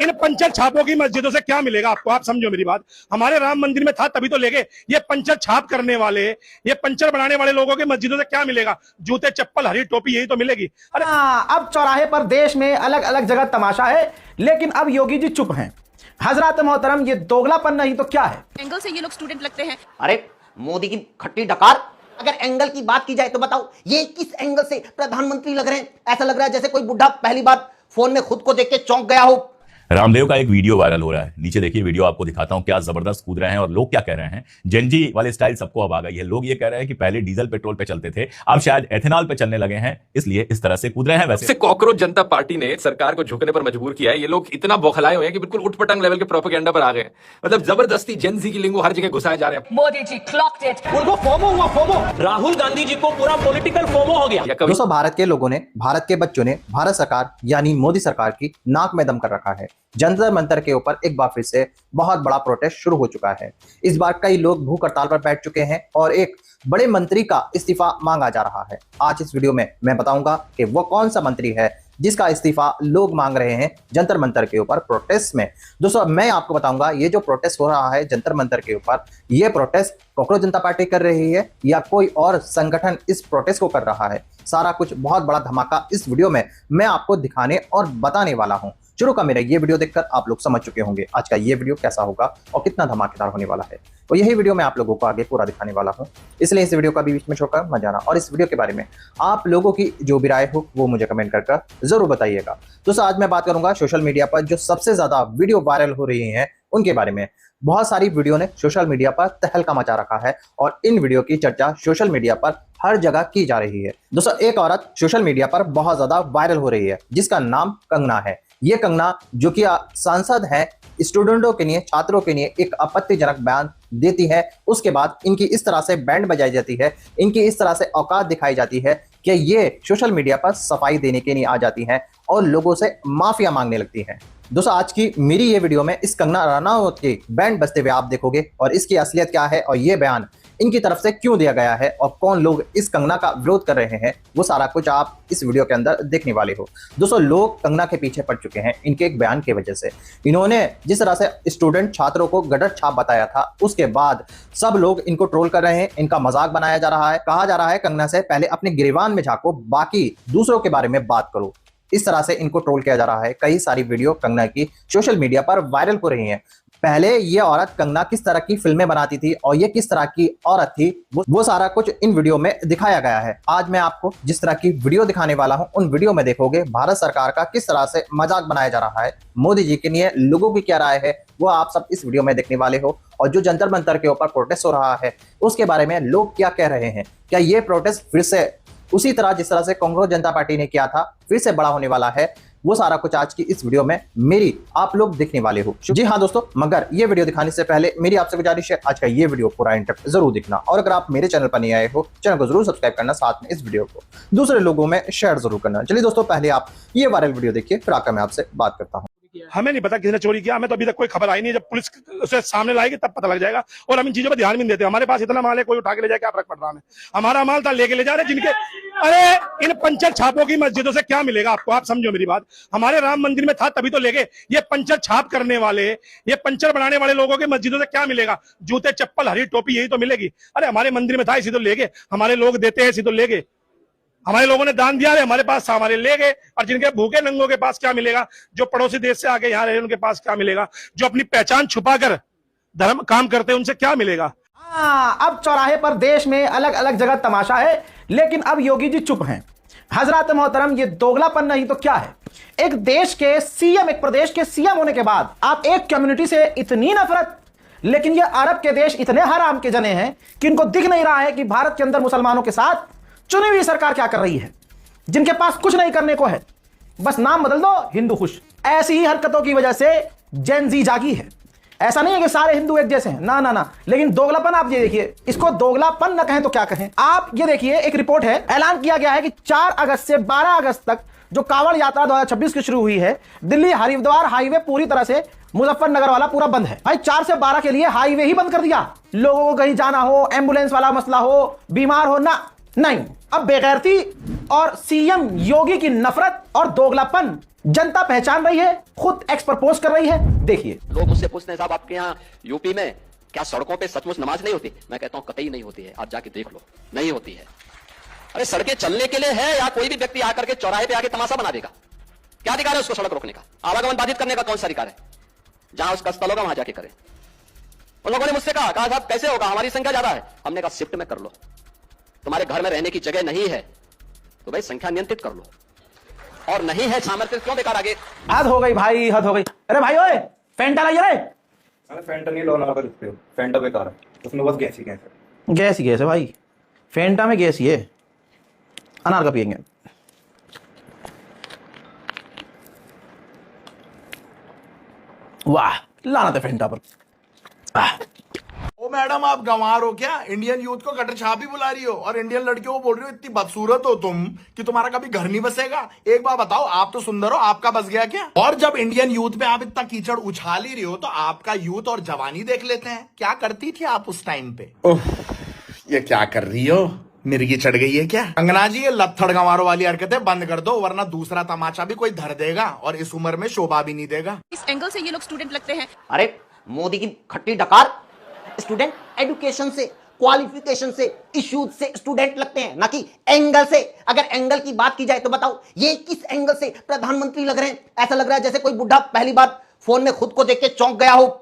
इन puncture छापों की मस्जिदों से क्या मिलेगा आपको? आप समझो मेरी बात। हमारे राम मंदिर में था तभी तो ले गए। ये पंचर छाप करने वाले, ये पंचर बनाने वाले लोगों की मस्जिदों से क्या मिलेगा? जूते, चप्पल, हरी टोपी, यही तो मिलेगी। अरे अब चौराहे पर देश में अलग अलग जगह तमाशा है, लेकिन अब योगी जी चुप हैं। हजरत मोहतरम, ये दोगलापन नहीं तो क्या है? एंगल से ये लोग स्टूडेंट लगते हैं। अरे मोदी की खट्टी डकार, अगर एंगल की बात की जाए तो बताओ ये किस एंगल से प्रधानमंत्री लग रहे हैं? ऐसा लग रहा है जैसे कोई बुढ़ा पहली बार फोन में खुद को देख के चौंक गया हो। रामदेव का एक वीडियो वायरल हो रहा है। नीचे देखिए वीडियो, आपको दिखाता हूं क्या जबरदस्त कूद रहे हैं और लोग क्या कह रहे हैं। जेनजी वाले स्टाइल सबको अब आ गई है। लोग ये कह रहे हैं कि पहले डीजल पेट्रोल पे चलते थे, अब शायद एथेनॉल पे चलने लगे हैं, इसलिए इस तरह से कूद रहे हैं। वैसे कॉकरोच जनता पार्टी ने सरकार को झुकने पर मजबूर किया है। ये लोग इतना बौखलाए हुए हैं कि बिल्कुल उठपटांग लेवल के प्रोपेगेंडा पर आ गए। मतलब जबरदस्ती जेनजी की लिंगो हर जगह घुसाए जा रहे हैं। Modi ji clogged it. उनको फोमो हुआ, फोमो। राहुल गांधी जी को पूरा पॉलिटिकल फोमो हो गया। दोस्तों, भारत के लोगों ने, भारत के बच्चों ने भारत सरकार यानी मोदी सरकार की नाक में दम कर रखा है। जंतर मंतर के ऊपर एक बार फिर से बहुत बड़ा प्रोटेस्ट शुरू हो चुका है। इस बार कई लोग भूख हड़ताल पर बैठ चुके हैं और एक बड़े मंत्री का इस्तीफा मांगा जा रहा है। आज इस वीडियो में मैं बताऊंगा कि वो कौन सा मंत्री है जिसका इस्तीफा लोग मांग रहे हैं जंतर मंतर के ऊपर प्रोटेस्ट में। दोस्तों, मैं आपको बताऊंगा ये जो प्रोटेस्ट हो रहा है जंतर मंतर के ऊपर, ये प्रोटेस्ट कॉकरोच जनता पार्टी कर रही है या कोई और संगठन इस प्रोटेस्ट को कर रहा है। सारा कुछ बहुत बड़ा धमाका इस वीडियो में मैं आपको दिखाने और बताने वाला हूं। शुरू का मेरा ये वीडियो देखकर आप लोग समझ चुके होंगे आज का ये वीडियो कैसा होगा और कितना धमाकेदार होने वाला है। और यही वीडियो मैं आप लोगों को आगे पूरा दिखाने वाला हूं, इसलिए इस वीडियो का भी बीच में छोड़कर मत जाना। और इस वीडियो के बारे में आप लोगों की जो भी राय हो वो मुझे कमेंट कर जरूर बताइएगा। दोस्तों, आज मैं बात करूंगा सोशल मीडिया पर जो सबसे ज्यादा वीडियो वायरल हो रही है उनके बारे में। बहुत सारी वीडियो ने सोशल मीडिया पर तहलका मचा रखा है और इन वीडियो की चर्चा सोशल मीडिया पर हर जगह की जा रही है। दोस्तों, एक औरत सोशल मीडिया पर बहुत ज्यादा वायरल हो रही है जिसका नाम कंगना है। ये कंगना जो कि सांसद है, स्टूडेंटों के लिए, छात्रों के लिए एक आपत्तिजनक बयान देती है, उसके बाद इनकी इस तरह से बैंड बजाई जाती है, इनकी इस तरह से औकात दिखाई जाती है कि ये सोशल मीडिया पर सफाई देने के लिए आ जाती हैं और लोगों से माफिया मांगने लगती हैं। दोस्तों, आज की मेरी ये वीडियो में इस कंगना रनावत के बैंड बजते हुए आप देखोगे और इसकी असलियत क्या है और ये बयान इनकी तरफ से क्यों दिया गया है और कौन लोग इस कंगना का विरोध कर रहे हैं, वो सारा कुछ आप इस वीडियो के अंदर देखने वाले हो। दोस्तों, लोग कंगना के पीछे पड़ चुके हैं इनके एक बयान की वजह से। इन्होंने जिस तरह से स्टूडेंट छात्रों को गटर छाप बताया था, उसके बाद सब लोग इनको ट्रोल कर रहे हैं, इनका मजाक बनाया जा रहा है। कहा जा रहा है कंगना से पहले अपने गिरेबान में झांको, बाकी दूसरों के बारे में बात करो। इस तरह से इनको ट्रोल किया जा रहा है। कई सारी वीडियो कंगना की सोशल मीडिया पर वायरल हो रही हैं। पहले ये औरत कंगना किस तरह की फिल्में बनाती थी और ये किस तरह की औरत थी, वो सारा कुछ इन वीडियो में दिखाया गया है। आज मैं आपको जिस तरह की वीडियो दिखाने वाला हूं, उन वीडियो में देखोगे भारत सरकार का किस तरह से मजाक बनाया जा रहा है, मोदी जी के लिए लोगों की क्या राय है, वो आप सब इस वीडियो में देखने वाले हो। और जो जंतर मंतर के ऊपर प्रोटेस्ट हो रहा है उसके बारे में लोग क्या कह रहे हैं, क्या ये प्रोटेस्ट फिर से उसी तरह जिस तरह से कांग्रेस जनता पार्टी ने किया था फिर से बड़ा होने वाला है, वो सारा कुछ आज की इस वीडियो में मेरी आप लोग देखने वाले हो। जी हाँ दोस्तों, मगर ये वीडियो दिखाने से पहले मेरी आपसे गुजारिश है आज का ये वीडियो पूरा एंड तक जरूर देखना। और अगर आप मेरे चैनल पर नहीं आए हो, चैनल को जरूर सब्सक्राइब करना, साथ में इस वीडियो को दूसरे लोगों में शेयर जरूर करना। चलिए दोस्तों, पहले आप ये वायरल वीडियो देखिए, फिर आकर मैं आपसे बात करता हूँ। हमें नहीं पता किसने चोरी किया, हमें तो अभी तक कोई खबर आई नहीं। जब पुलिस उसे सामने लाएगी तब पता लग जाएगा। और हम इन चीजों पर ध्यान भी नहीं देते। हमारे पास इतना माल है, कोई उठा के ले जाए, क्या फर्क पड़ रहा है? हमारा माल था, लेके ले जा रहे जिनके। अरे इन पंचर छापों की मस्जिदों से क्या मिलेगा आपको? आप समझो मेरी बात। हमारे राम मंदिर में था तभी तो ले गए। ये पंचर छाप करने वाले, ये पंचर बनाने वाले लोगों की मस्जिदों से क्या मिलेगा? जूते, चप्पल, हरी टोपी, यही तो मिलेगी। अरे हमारे मंदिर में था, इसी तो ले गए। हमारे लोग देते हैं, इसी तो ले गए। हमारे लोगों ने दान दिया, हमारे पास हमारे ले गए। और जिनके भूखे नंगों के पास क्या मिलेगा? जो पड़ोसी देश से आके यहाँ रहे उनके पास क्या मिलेगा? जो अपनी पहचान छुपाकर धर्म काम करते हैं उनसे क्या मिलेगा? अब चौराहे पर देश में अलग अलग जगह तमाशा है, लेकिन अब योगी जी चुप हैं। हजरत मोहतरम, ये दोगलापन नहीं तो क्या है? एक देश के सीएम, एक प्रदेश के सीएम होने के बाद आप एक कम्युनिटी से इतनी नफरत। लेकिन ये अरब के देश इतने हराम के जने हैं कि इनको दिख नहीं रहा है कि भारत के अंदर मुसलमानों के साथ चुनी हुई सरकार क्या कर रही है, जिनके पास कुछ नहीं करने को है, बस नाम बदल दो, हिंदू खुश। ऐसी ही हरकतों की वजह से जेन जी जागी है। ऐसा नहीं है कि सारे हिंदू एक जैसे हैं, ना ना ना। लेकिन दोगलापन आप ये देखिए, इसको दोगलापन न कहें तो क्या कहें। आप ये देखिए, एक रिपोर्ट है, ऐलान किया गया है कि 4 अगस्त से 12 अगस्त तक जो कांवड़ यात्रा 2026 की शुरू हुई है, दिल्ली हरिद्वार हाईवे पूरी तरह से मुजफ्फरनगर वाला पूरा बंद है। भाई 4 से 12 के लिए हाईवे ही बंद कर दिया। लोगों को कहीं जाना हो, एम्बुलेंस वाला मसला हो, बीमार हो, ना नहीं, अब बेगैरती और सीएम योगी की नफरत और दोगलापन जनता पहचान रही है, खुद एक्सप्रपोज कर रही है। देखिए, लोग मुझसे पूछते हैं साहब आपके यहाँ यूपी में क्या सड़कों पे सचमुच नमाज नहीं होती? मैं कहता हूँ कतई नहीं होती है, आप जाके देख लो, नहीं होती है। अरे सड़कें चलने के लिए है या कोई भी व्यक्ति आकर के चौराहे पे आके तमाशा बना देगा? क्या अधिकार है उसको सड़क रोकने का? आवागमन बाधित करने का कौन सा अधिकार है? जहां उसका स्थल होगा वहां जाके करे। उन लोगों ने मुझसे कहा साहब कैसे होगा, हमारी संख्या ज्यादा है। हमने कहा शिफ्ट में कर लो, तुम्हारे घर में रहने की जगह नहीं है तो भाई संख्या नियंत्रित कर लो, और नहीं है सामर्थ्य क्यों बेकार आगे। हद हो गई भाई, हद हो गई। अरे भाई ओए, फेंटा लाइए रे। अरे फेंटा नहीं लो ना, फेंटा बेकार है, उसमें बस गैस ही गैस है। गैस ही गैस है भाई, फेंटा में गैस ही है। अनार का पियेंगे। वाह, लानत है फेंटा पर। ओ मैडम, आप गंवार हो क्या? इंडियन यूथ को कटर छाप ही बुला रही हो और इंडियन लड़कियों को बोल रही हो इतनी बदसूरत हो तुम कि तुम्हारा कभी घर नहीं बसेगा। एक बात बताओ, आप तो सुंदर हो, आपका बस गया क्या? और जब इंडियन यूथ में आप इतना कीचड़ उछाल ही रही हो तो आपका यूथ और जवानी देख लेते हैं। क्या करती थी आप उस टाइम पे? ये क्या कर रही हो? मिर्गी चढ़ गई है क्या? अंगना जी, ये लत्थड़ गंवारों वाली हरकतें बंद कर दो, वरना दूसरा तमाचा भी कोई धर देगा और इस उम्र में शोभा भी नहीं देगा। इस एंगल से ये लोग स्टूडेंट लगते हैं। अरे मोदी की खट्टी डकार स्टूडेंट एजुकेशन से, क्वालिफिकेशन से, इश्यूज से स्टूडेंट लगते हैं, ना कि एंगल से। अगर एंगल की बात की जाए तो बताओ ये किस एंगल से प्रधानमंत्री लग रहे हैं? ऐसा लग रहा है जैसे कोई बुढ़ा पहली बार फोन में खुद को देख के चौंक गया हो।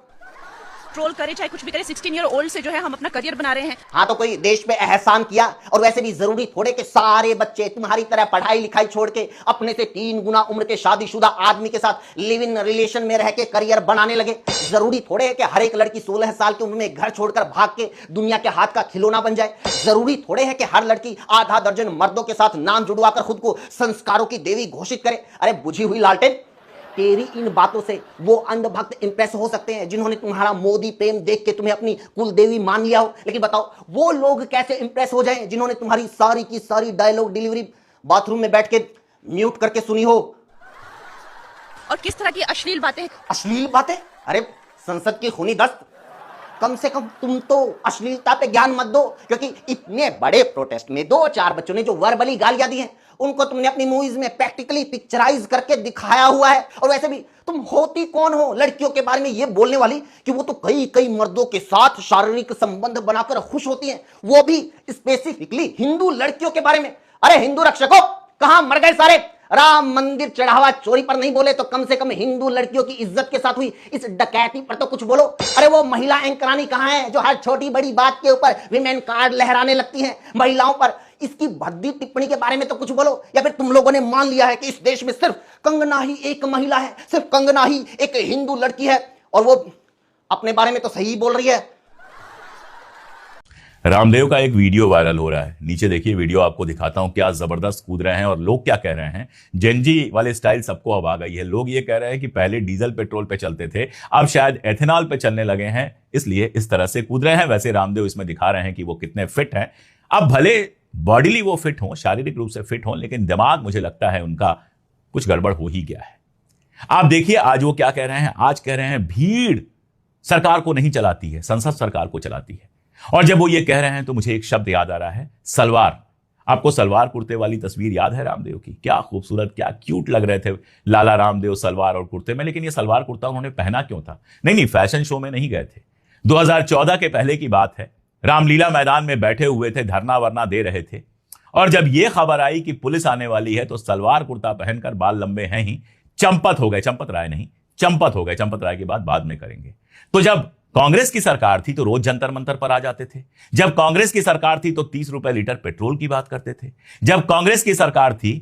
ट्रोल करे चाहे कुछ भी करे, 16 ईयर ओल्ड से जो है हम अपना करियर बना रहे हैं। हाँ, तो कोई देश पे एहसान किया। और वैसे भी जरूरी थोड़े के सारे बच्चे तुम्हारी तरह पढ़ाई लिखाई छोड़ के अपने से 3 गुना उम्र के शादीशुदा आदमी के साथ लिव इन रिलेशन में रह के करियर बनाने लगे। जरूरी थोड़े है कि हर एक लड़की 16 साल की उम्र में घर छोड़कर भाग के दुनिया के हाथ का खिलौना बन जाए। जरूरी थोड़े है कि हर लड़की आधा दर्जन मर्दों के साथ नाम जुड़वाकर खुद को संस्कारों की देवी घोषित करे। अरे बुझी हुई लालटेन, तेरी इन बातों से वो अंधभक्त इंप्रेस हो सकते हैं जिन्होंने तुम्हारा मोदी प्रेम देख के तुम्हें अपनी कुल देवी मान लिया हो, लेकिन बताओ वो लोग कैसे इंप्रेस हो जाएं जिन्होंने तुम्हारी सारी की सारी डायलॉग डिलीवरी बाथरूम में बैठ के म्यूट करके सुनी हो। और किस तरह की अश्लील बातें। अश्लील बातें? अरे संसद की खूनी दस्त, कम से कम तुम तो अश्लीलता पे ज्ञान मत दो, क्योंकि इतने बड़े प्रोटेस्ट में 2-4 बच्चों ने जो वर्बली गालियां दी हैं उनको तुमने अपनी मूवीज में प्रैक्टिकली पिक्चराइज करके दिखाया हुआ है। और वैसे भी तुम होती कौन हो लड़कियों के बारे में ये बोलने वाली कि वो तो कई कई मर्दों के साथ शारीरिक संबंध बनाकर खुश होती हैं, वो भी स्पेसिफिकली हिंदू लड़कियों के बारे में। अरे हिंदू रक्षकों, कहां मर गए सारे? राम मंदिर चढ़ावा चोरी पर नहीं बोले तो कम से कम हिंदू लड़कियों की इज्जत के साथ हुई इस डकैती पर तो कुछ बोलो। अरे वो महिला एंकरानी कहां है जो हर छोटी बड़ी बात के ऊपर विमेन कार्ड लहराने लगती हैं महिलाओं पर? इसकी भद्दी टिप्पणी के बारे में तो कुछ बोलो। या फिर तुम लोगों ने मान लिया है कि इस देश में सिर्फ कंगना ही एक महिला है, सिर्फ कंगना ही एक हिंदू लड़की है, और वो अपने बारे में तो सही बोल रही है। रामदेव का एक वीडियो वायरल हो रहा है, नीचे देखिए वीडियो, आपको दिखाता हूं क्या जबरदस्त कूद रहे हैं और लोग क्या कह रहे हैं। जेनजी वाले स्टाइल सबको अब आ गई है। लोग ये कह रहे हैं कि पहले डीजल पेट्रोल पे चलते थे, अब शायद एथेनॉल पे चलने लगे हैं, इसलिए इस तरह से कूद रहे हैं। वैसे रामदेव इसमें दिखा रहे हैं कि वो कितने फिट हैं। अब भले बॉडीली वो फिट हो, शारीरिक रूप से फिट हो, लेकिन दिमाग मुझे लगता है उनका कुछ गड़बड़ हो ही गया है। आप देखिए आज वो क्या कह रहे हैं। आज कह रहे हैं भीड़ सरकार को नहीं चलाती है, संसद सरकार को चलाती है। और जब वो ये कह रहे हैं तो मुझे एक शब्द याद आ रहा है, सलवार। आपको सलवार कुर्ते वाली तस्वीर याद है रामदेव की? क्या खूबसूरत, क्या क्यूट लग रहे थे लाला रामदेव सलवार और कुर्ते में। लेकिन ये सलवार कुर्ता उन्होंने पहना क्यों था? नहीं, फैशन शो में नहीं गए थे। 2014 के पहले की बात है, रामलीला मैदान में बैठे हुए थे, धरना वरना दे रहे थे, और जब यह खबर आई कि पुलिस आने वाली है तो सलवार कुर्ता पहनकर, बाल लंबे हैं ही, चंपत हो गए। चंपत राय नहीं, चंपत हो गए। चंपत राय की बात बाद में करेंगे। तो जब कांग्रेस की सरकार थी तो रोज जंतर मंतर पर आ जाते थे। जब कांग्रेस की सरकार थी तो 30 रुपए लीटर पेट्रोल की बात करते थे। जब कांग्रेस की सरकार थी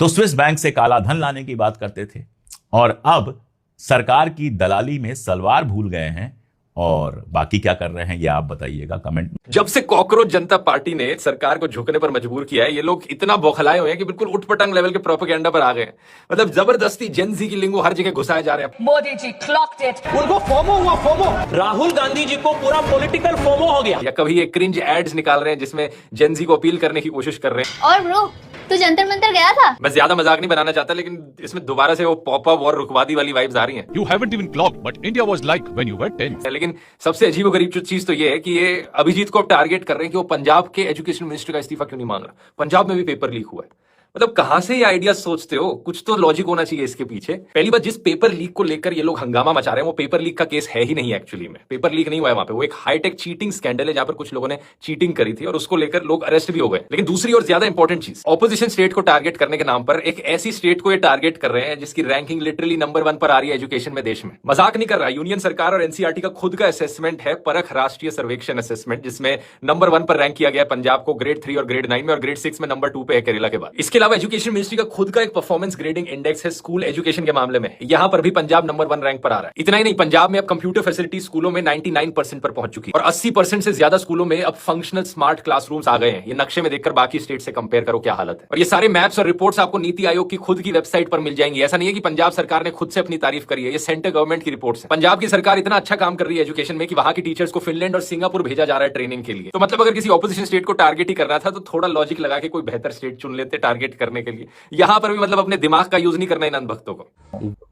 तो स्विस बैंक से काला धन लाने की बात करते थे। और अब सरकार की दलाली में सलवार भूल गए हैं, और बाकी क्या कर रहे हैं ये आप बताइएगा कमेंट में। जब से कॉकरोच जनता पार्टी ने सरकार को झुकने पर मजबूर किया है, ये लोग इतना बौखलाए हुए हैं कि बिल्कुल उठपटंग लेवल के प्रोपेगेंडा पर आ गए हैं। मतलब जबरदस्ती जेनजी की लिंगो हर जगह घुसाए जा रहे हैं। Modi ji clogged it. उनको फोमो हुआ, फोमो। राहुल गांधी जी को पूरा पॉलिटिकल फोमो हो गया। या कभी ये क्रिंज एड्स निकाल रहे हैं जिसमें जेनजी को अपील करने की कोशिश कर रहे हैं। और ब्रो, तू जंतर मंतर गया था? मैं ज्यादा मजाक नहीं बनाना चाहता, लेकिन इसमें दोबारा से वो पॉपअप और रुकवादी वाली वाइब्स आ रही हैं। You haven't even clocked, but India was like when you were 10. लेकिन सबसे अजीब और गरीब चीज तो ये है कि ये अभिजीत को अब टारगेट कर रहे हैं कि वो पंजाब के एजुकेशन मिनिस्टर का इस्तीफा क्यों नहीं मांग रहा। पंजाब में भी पेपर लीक हुआ है। मतलब कहां से ये आइडिया सोचते हो? कुछ तो लॉजिक होना चाहिए इसके पीछे। पहली बात, जिस पेपर लीक को लेकर ये लोग हंगामा मचा रहे हैं वो पेपर लीक का केस है ही नहीं। एक्चुअली में पेपर लीक नहीं हुआ है वहां पे, वो एक हाईटेक चीटिंग स्कैंडल है जहां पर कुछ लोगों ने चीटिंग करी थी और उसको लेकर लोग अरेस्ट भी हो गए। लेकिन दूसरी और ज्यादा इंपॉर्टेंट चीज, ऑपोजिशन स्टेट को टारगेट करने के नाम पर एक ऐसी स्टेट को ये टारगेट कर रहे हैं जिसकी रैंकिंग लिटरली नंबर 1 पर आ रही है एजुकेशन में देश में। मजाक नहीं कर रहा। यूनियन सरकार और एनसीईआरटी का खुद का असेसमेंट है, परख राष्ट्रीय सर्वेक्षण असेसमेंट, जिसमें नंबर 1 पर रैंक किया गया पंजाब को ग्रेड 3 और ग्रेड 9 में, और ग्रेड 6 में नंबर 2 पे है केरला के बाद। इसके अलावा एजुकेशन मिनिस्ट्री खुद का एक परफॉर्मेंस ग्रेडिंग इंडेक्स है स्कूल एजुकेशन के मामले में, यहां पर भी पंजाब नंबर 1 रैंक पर आ रहा है। इतना ही नहीं, पंजाब में अब कंप्यूटर फैसिलिटी स्कूलों में 99% पर पहुंच चुकी है और 80% से ज्यादा स्कूलों में अब फंक्शनल स्मार्ट क्लासरूम्स आ गए हैं। ये नक्शे में देखकर बाकी स्टेट से कंपेयर करो क्या हालत है। और ये सारे मैप्स और रिपोर्ट्स आपको नीति आयोग की खुद की वेबसाइट पर मिल जाएंगी। ऐसा नहीं है कि पंजाब सरकार ने खुद से अपनी तारीफ करी है, ये सेंट्रल गवर्नमेंट की रिपोर्ट्स है। पंजाब की सरकार इतना अच्छा काम कर रही है एजुकेशन में कि वहां की टीचर्स को फिनलैंड और सिंगापुर भेजा जा रहा है ट्रेनिंग के लिए। तो मतलब अगर किसी ऑपोजिशन स्टेट को टारगेट ही करना था तो थोड़ा लॉजिक लगा के कोई बेहतर स्टेट चुन लेते टारगेट करने के लिए। यहां पर भी मतलब अपने दिमाग का यूज नहीं करना इन भक्तों को।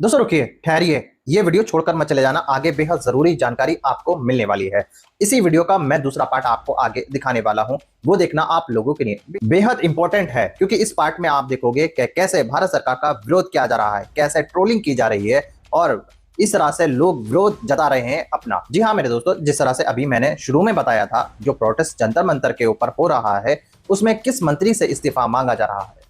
दोस्तों रुकिए, ठहरिए, ये वीडियो छोड़कर मत चले जाना, आगे बेहद जरूरी जानकारी आपको मिलने वाली है। इसी वीडियो का मैं दूसरा पार्ट आपको आगे दिखाने वाला हूं, वो देखना आप लोगों के लिए बेहद इंपॉर्टेंट है, क्योंकि इस पार्ट में आप देखोगे कि कैसे भारत सरकार का विरोध किया जा रहा है, कैसे ट्रोलिंग की जा रही है और इस तरह से लोग विरोध जता रहे हैं अपना। जी हाँ मेरे दोस्तों, जिस तरह से अभी मैंने शुरू में बताया था, जो प्रोटेस्ट जंतर मंतर के ऊपर हो रहा है उसमें किस मंत्री से इस्तीफा मांगा जा रहा है,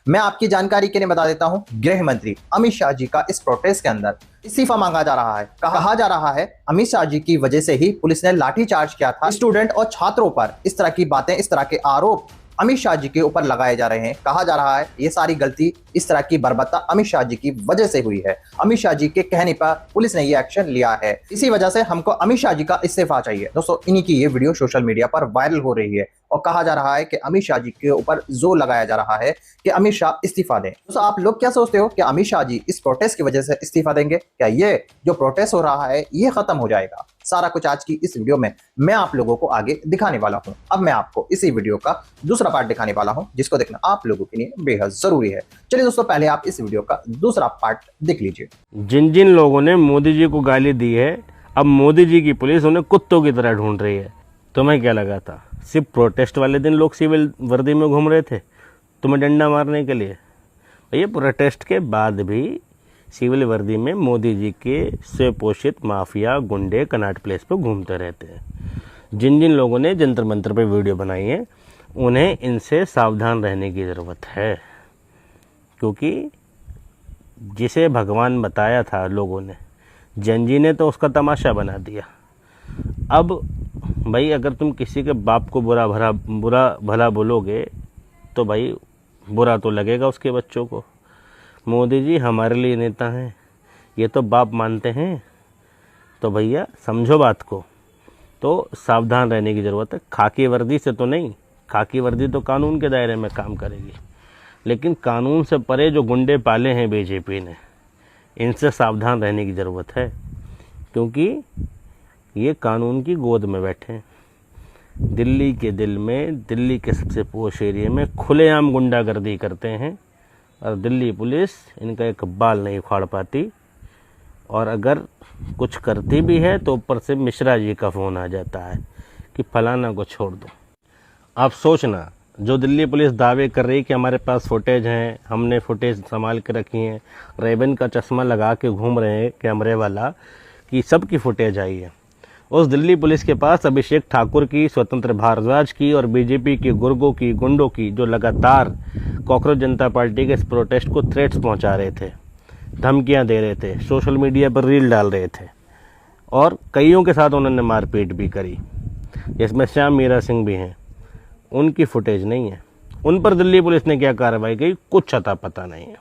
मैं आपकी जानकारी के लिए बता देता हूं। गृह मंत्री अमित शाह जी का इस प्रोटेस्ट के अंदर इस्तीफा मांगा जा रहा है। कहा जा रहा है अमित शाह जी की वजह से ही पुलिस ने लाठीचार्ज किया था स्टूडेंट और छात्रों पर। इस तरह की बातें, इस तरह के आरोप अमित शाह जी के ऊपर लगाए जा रहे हैं। कहा जा रहा है ये सारी गलती, इस तरह की बर्बरता अमित शाह जी की वजह से हुई है। अमित शाह जी के कहने पर पुलिस ने ये एक्शन लिया है, इसी वजह से हमको अमित शाह जी का इस्तीफा चाहिए। दोस्तों इन्हीं की ये वीडियो सोशल मीडिया पर वायरल हो रही है और कहा जा रहा है कि अमित शाह जी के ऊपर जोर लगाया जा रहा है कि अमित शाह इस्तीफा दें। दोस्तों आप लोग क्या सोचते हो कि अमित शाह जी इस प्रोटेस्ट की वजह से इस्तीफा देंगे? क्या ये जो प्रोटेस्ट हो रहा है ये खत्म हो जाएगा? सारा कुछ आज की इस वीडियो में मैं आप लोगों को आगे दिखाने वाला हूं। अब मैं आपको इसी वीडियो का दूसरा पार्ट दिखाने वाला हूं, जिसको देखना आप लोगों के लिए बेहद जरूरी है। चलिए दोस्तों, पहले आप इस वीडियो का दूसरा पार्ट देख लीजिए। जिन जिन लोगों ने मोदी जी को गाली दी है, अब मोदी जी की पुलिस उन्हें कुत्तों की तरह ढूंढ रही है। तुम्हें क्या लगा था सिर्फ प्रोटेस्ट वाले दिन लोग सिविल वर्दी में घूम रहे थे तुम्हें डंडा मारने के लिए? भैया प्रोटेस्ट के बाद भी सिविल वर्दी में मोदी जी के स्वपोषित माफिया गुंडे कनॉट प्लेस पर घूमते रहते हैं। जिन जिन लोगों ने जंतर मंतर पर वीडियो बनाई है उन्हें इनसे सावधान रहने की ज़रूरत है, क्योंकि जिसे भगवान बताया था लोगों ने, जैन जी ने तो उसका तमाशा बना दिया। अब भाई अगर तुम किसी के बाप को बुरा भला बोलोगे तो भाई बुरा तो लगेगा उसके बच्चों को। मोदी जी हमारे लिए नेता हैं, ये तो बाप मानते हैं, तो भैया समझो बात को। तो सावधान रहने की ज़रूरत है। खाकी वर्दी से तो नहीं, खाकी वर्दी तो कानून के दायरे में काम करेगी, लेकिन कानून से परे जो गुंडे पाले हैं बीजेपी ने, इनसे सावधान रहने की ज़रूरत है, क्योंकि ये कानून की गोद में बैठे हैं। दिल्ली के दिल में, दिल्ली के सबसे पोश एरिया में खुलेआम गुंडागर्दी करते हैं और दिल्ली पुलिस इनका एक बाल नहीं उखाड़ पाती, और अगर कुछ करती भी है तो ऊपर से मिश्रा जी का फ़ोन आ जाता है कि फलाना को छोड़ दो। आप सोचना, जो दिल्ली पुलिस दावे कर रही कि हमारे पास फुटेज हैं, हमने फुटेज संभाल के रखी हैं, रेबन का चश्मा लगा के घूम रहे हैं कैमरे वाला कि सबकी फुटेज आई है, उस दिल्ली पुलिस के पास अभिषेक ठाकुर की, स्वतंत्र भारद्वाज की और बीजेपी के गुर्गों की, गुंडों की, जो लगातार कॉकरोच जनता पार्टी के इस प्रोटेस्ट को थ्रेट्स पहुंचा रहे थे, धमकियां दे रहे थे, सोशल मीडिया पर रील डाल रहे थे, और कईयों के साथ उन्होंने मारपीट भी करी, जिसमें श्याम मीरा सिंह भी हैं, उनकी फुटेज नहीं है। उन पर दिल्ली पुलिस ने क्या कार्रवाई की, कुछ अता पता नहीं है।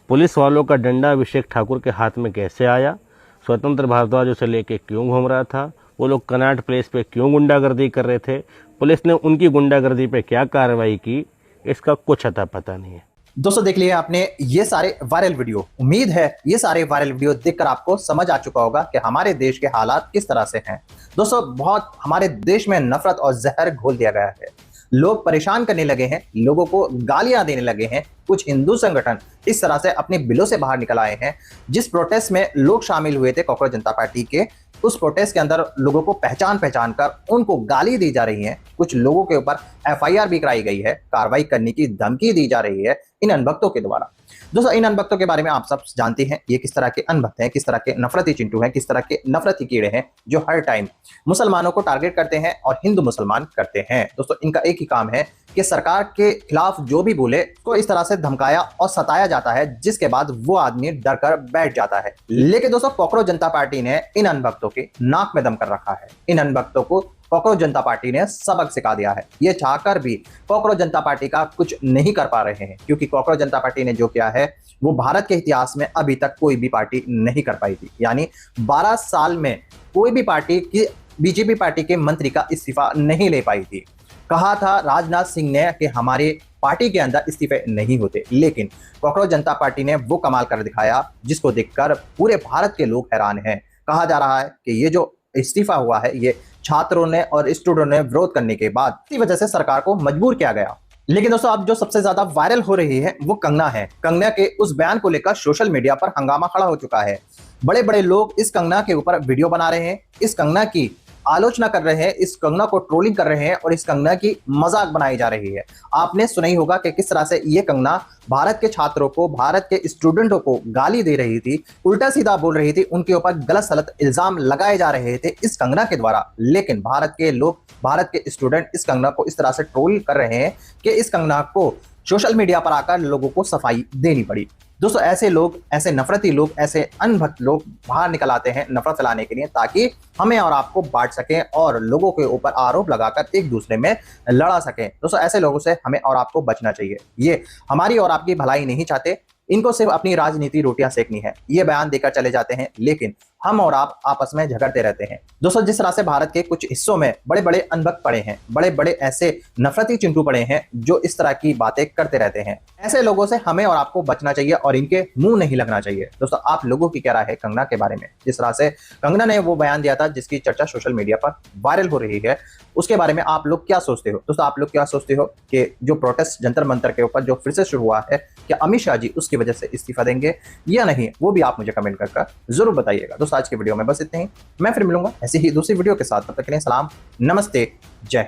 पुलिस वालों का डंडा अभिषेक ठाकुर के हाथ में कैसे आया, स्वतंत्र भारद्वाज उसे लेके क्यों घूम रहा था, वो लोग कनॉट प्लेस पे क्यों गुंडागर्दी कर रहे थे, पुलिस ने उनकी गुंडागर्दी पे क्या कार्रवाई की, इसका कुछ अता पता नहीं है। दोस्तों देख लिया आपने ये सारे वायरल वीडियो। उम्मीद है ये सारे वायरल वीडियो देखकर आपको समझ आ चुका होगा कि हमारे देश के हालात किस तरह से हैं। दोस्तों बहुत हमारे देश में नफरत और जहर घोल दिया गया है। लोग परेशान करने लगे हैं, लोगों को गालियां देने लगे हैं। कुछ हिंदू संगठन इस तरह से अपने बिलों से बाहर निकल आए हैं। जिस प्रोटेस्ट में लोग शामिल हुए थे कॉकरोच जनता पार्टी के, उस प्रोटेस्ट के अंदर लोगों को पहचान कर उनको गाली दी जा रही है। कुछ लोगों के ऊपर एफआईआर भी कराई गई है, कार्रवाई करने की धमकी दी जा रही है इन अनभक्तों के द्वारा। दोस्तों, इन अनभक्तों के बारे में आप सब जानते हैं, ये किस तरह के अनभक्त हैं, किस तरह के नफरती चिंटू हैं, किस तरह के नफरती कीड़े हैं जो हर टाइम मुसलमानों को टारगेट करते हैं और हिंदू मुसलमान करते हैं। दोस्तों, इनका एक ही काम है कि सरकार के खिलाफ जो भी बोले तो इस तरह से धमकाया और सताया जाता है, जिसके बाद वो आदमी डर कर बैठ जाता है। लेकिन दोस्तों, कॉकरोच जनता पार्टी ने इन अनभक्तों के नाक में दम कर रखा है। इन अनभक्तों को कॉकरोच जनता पार्टी ने सबक सिखा दिया है। ये चाहकर भी कॉकरोच जनता पार्टी का कुछ नहीं कर पा रहे हैं, क्योंकि कॉकरोच जनता पार्टी ने जो किया है वो भारत के इतिहास में अभी तक कोई भी पार्टी नहीं कर पाई थी। यानी 12 साल में कोई भी पार्टी की बीजेपी पार्टी के मंत्री का इस्तीफा नहीं ले पाई थी। कहा था राजनाथ सिंह ने कि हमारे पार्टी के अंदर इस्तीफे नहीं होते, लेकिन कॉकरोच जनता पार्टी ने वो कमाल कर दिखाया जिसको देखकर पूरे भारत के लोग हैरान हैं। कहा जा रहा है कि ये जो इस्तीफा हुआ है ये छात्रों ने और स्टूडेंटों ने विरोध करने के बाद इसी वजह से सरकार को मजबूर किया गया। लेकिन दोस्तों, अब जो सबसे ज्यादा वायरल हो रही है वो कंगना है। कंगना के उस बयान को लेकर सोशल मीडिया पर हंगामा खड़ा हो चुका है। बड़े बड़े लोग इस कंगना के ऊपर वीडियो बना रहे हैं, इस कंगना की आलोचना कर रहे हैं, इस कंगना को ट्रोलिंग कर रहे हैं और इस कंगना की मजाक बनाई जा रही है। आपने सुना ही होगा कि किस तरह से ये कंगना भारत के छात्रों को, भारत के स्टूडेंटों को गाली दे रही थी, उल्टा सीधा बोल रही थी, उनके ऊपर गलत सलत इल्जाम लगाए जा रहे थे इस कंगना के द्वारा। लेकिन भारत के लोग, भारत के स्टूडेंट इस कंगना को इस तरह से ट्रोल कर रहे हैं कि इस कंगना को सोशल मीडिया पर आकर लोगों को सफाई देनी पड़ी। दोस्तों, ऐसे लोग, ऐसे नफरती लोग, ऐसे अनभक्त लोग बाहर निकल आते हैं नफरत फैलाने के लिए, ताकि हमें और आपको बांट सकें और लोगों के ऊपर आरोप लगाकर एक दूसरे में लड़ा सकें। दोस्तों, ऐसे लोगों से हमें और आपको बचना चाहिए। ये हमारी और आपकी भलाई नहीं चाहते, इनको सिर्फ अपनी राजनीति रोटियां सेकनी है। ये बयान देकर चले जाते हैं, लेकिन हम और आप आपस में झगड़ते रहते हैं। दोस्तों, जिस तरह से भारत के कुछ हिस्सों में बड़े बड़े अनभक्त पड़े हैं, बड़े बड़े ऐसे नफरती चिंटू पड़े हैं जो इस तरह की बातें करते रहते हैं, ऐसे लोगों से हमें और आपको बचना चाहिए और इनके मुंह नहीं लगना चाहिए। दोस्तों, आप लोगों की क्या राय है कंगना के बारे में? जिस तरह से कंगना ने वो बयान दिया था जिसकी चर्चा सोशल मीडिया पर वायरल हो रही है, उसके बारे में आप लोग क्या सोचते हो? दोस्तों, आप लोग क्या सोचते हो कि जो प्रोटेस्ट जंतर मंतर के ऊपर जो फिर से शुरू हुआ है, क्या अमित शाह जी उसकी वजह से इस्तीफा देंगे या नहीं? वो भी आप मुझे कमेंट कर जरूर बताइएगा। दोस्तों, आज की वीडियो में बस इतने ही। मैं फिर मिलूंगा ऐसी ही दूसरी वीडियो के साथ। तब तक के लिए सलाम, नमस्ते, जय हिंद।